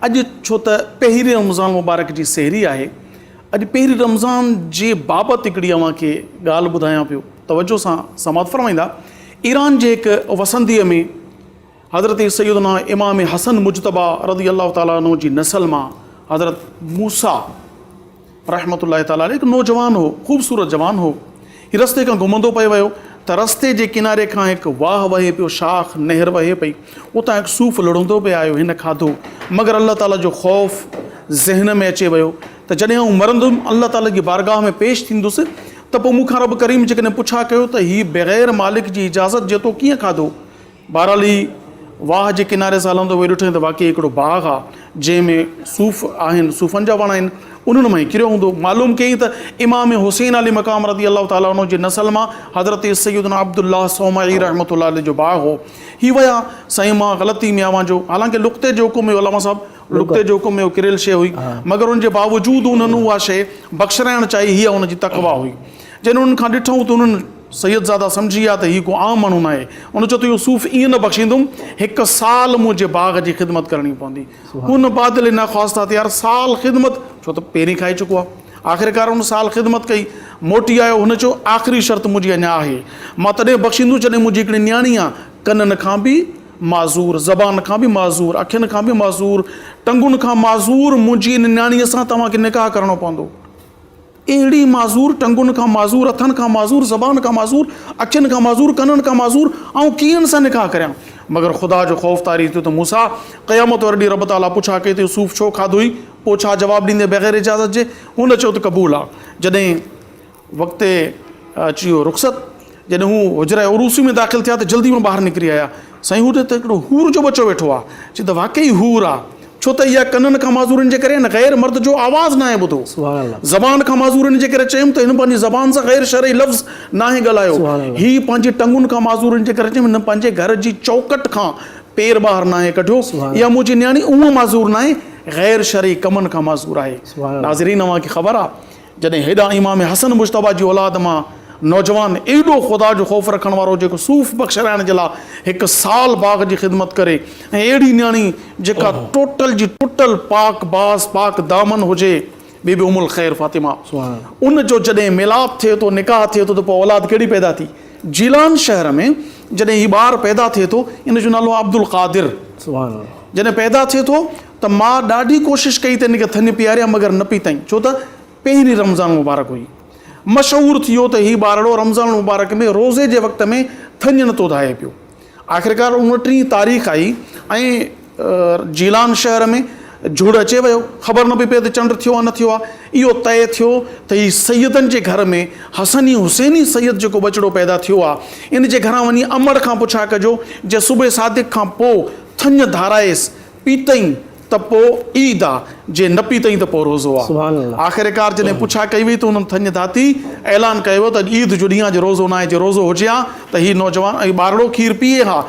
अॼु छो त पहिरीं रमज़ान मुबारक जी सहरी आहे। अॼु पहिरीं रमज़ान जे बाबति हिकिड़ी अव्हांखे ॻाल्हि ॿुधायां पियो, तवजो सां समात फरमाईंदा। ईरान जे हिकु वसंदीअ में हज़रत सैयदना इमाम हसन मुजतबा रज़ी अल्लाह ताला अन्हु जी नस्ल मां हज़रत मूसा रहमतुल्लाह ताला अलैह हिकु नौजवान हो, ख़ूबसूरत जवान हो। हीउ रस्ते खां घुमंदो पियो वियो त रस्ते जे किनारे खां हिकु वाह वहे पियो, शाख नहर वहे पई, उतां हिकु सूफ़ लुढ़ंदो पियो आयो। हिन खाधो, मगर अल्लाह ताला जो ख़ौफ़ ज़हन में अचे वियो त जॾहिं आउं मरंदुमि अल्लाह ताला जी बारगाह में पेश थींदुसि त पोइ मूंखां रब करीम जेकॾहिं पुछा कयो त हीउ बग़ैर मालिक जी इजाज़त जे तो कीअं खाधो। बहरहाल ही वाह जे किनारे सां हलंदो वियो, ॾिठो त वाक़ई हिकिड़ो बाग़ आहे जंहिंमें सूफ़ आहिनि, सूफ़नि जा वण आहिनि, उन्हनि मां ई किरियो हूंदो। मालूम कई त इमाम हुसैन अली मक़ाम रज़ी अल्लाह ताला अन्हु जे नस्ल मां हज़रत सैयदना अब्दुल्लाह सौमई रहमतुल्लाह अलैह जो बाग़ हो। ही विया साईं मां ग़लती में आवां जो, हालांकि लुक़्ते जो हुकुम में उलमा साहब लुक़्ते जो हुकुम में उहो किरियल शइ हुई, मगर उनजे बावजूदि उन्हनि उहा शइ बख़्शराइण चाहिए। हीअ उनजी तक़वा हुई। जॾहिं उन्हनि खां ॾिठूं त उन्हनि सैयदज़ादा सम्झी विया त हीउ को आम माण्हू न आहे। उन चयो त इहो सूफ़ ईअं न बख़्शींदुमि, 1 साल मुंहिंजे बाग़ जी ख़िदमत करणी पवंदी। हुन बादल न ख़्वास्ता त यार साल ख़िदमत, छो त पहिरीं खाई चुको आहे। आख़िरकार उन साल ख़िदमत कई, मोटी आयो। हुन चयो आख़िरी शर्त मुंहिंजी अञा आहे, मां तॾहिं बख़्शींदुसि जॾहिं मुंहिंजी हिकिड़ी न्याणी आहे, कननि खां बि माज़ूर, ज़बान खां बि माज़ूर, अखियुनि खां बि माज़ूर, टंगुनि खां माज़ूर, मुंहिंजी इन न्याणीअ सां तव्हांखे निकाह करणो पवंदो। अहिड़ी माज़ूर, टंगुनि खां माज़ूर, हथनि खां माज़ूर, ज़बान खां माज़ूर, अखियुनि खां माज़ूर, कननि खां माज़ूर, ऐं कीअं सां निकाह करियां। मगर ख़ुदा जो ख़ौफ़ तारी थियो त मूसा क़यामत वारे ॾींहुं रब ताला पुछा कई त सूफ़ छो खाधो हुई, पोइ छा जवाबु ॾींदे बग़ैर इजाज़त जे। हुन चयो त क़बूल आहे। जॾहिं वक़्ते अची वियो रुख़सत, जॾहिं हू हुजरा उरूसी में दाख़िल थिया त जल्दी में ॿाहिरि निकिरी आया। साईं हू त हिकिड़ो हूर जो बचो वेठो आहे। चई त वाक़ई हूर आहे, छो त इहा कननि खां माज़ूरनि जे करे न ग़ैर मर्द जो आवाज़ न आहे ॿुधो, ज़बान खां माज़ूरनि जे करे चयुमि त हिन पंहिंजी ज़बान सां ग़ैर शरई लफ़्ज़ न आहे ॻाल्हायो। हीअ पंहिंजे टंगुनि खां माज़ूरनि जे करे चयुमि हिन पंहिंजे घर जी चौकट खां पेर ॿाहिरि न आहे कढियो। इहा मुंहिंजी न्याणी उहा माज़ूर न आहे, ग़ैर शरई कमनि खां माज़ूर आहे। नाज़रीन, अव्हांखे ख़बर आहे जॾहिं हेॾा इमाम हसन मुजतबा जी औलाद मां नौजवान एॾो ख़ुदा जो ख़ौफ़ रखण वारो जेको सूफ़ बख़्शराइण जे लाइ 1 साल बाग़ जी ख़िदमत करे, ऐं अहिड़ी न्याणी जेका टोटल जी टोटल पाक बास पाक दामन हुजे, बीबी उमुल ख़ैर फ़ातिमा, उन जो जॾहिं मिलाप थिए थो, निकाह थिए थो, त पोइ औलाद कहिड़ी पैदा थी। जीलान शहर में जॾहिं हीउ ॿारु पैदा थिए थो, इन जो नालो अब्दुल क़ादिर। जॾहिं पैदा थिए थो त मां ॾाढी कोशिशि कई त हिनखे थञ पीआरियां, मगर न पई ताईं, छो त पहिरीं रमज़ान मुबारक हुई। मशहूरु थी वियो त हीउ ॿारड़ो रमज़ान मुबारक में रोज़े जे वक़्त में थञ नथो धाए पियो। आख़िरकार 29 तारीख़ आई ऐं जीलान शहर में झुड़ अचे वियो, ख़बर न पई पए त चंड थियो आहे न थियो आहे। इहो तय थियो त हीउ सैयदनि जे घर में हसनी हुसैनी सैयद जेको बचिड़ो पैदा थियो आहे, इन जे घरां वञी अमर खां पुछा कजो जे सुबह सादिक खां पोइ थञ धाराएसि, पीतई त पोइ ईद आहे, जे न पीतई त पोइ रोज़ो आहे। आख़िरकार जॾहिं पुछा कई वई त उन्हनि थञ धाती, ऐलान कयो त ईद जो ॾींहुं आहे, जे रोज़ो न आहे, जे रोज़ो हुजे हा त हीउ नौजवान ऐं ॿारड़ो खीर पीए हा।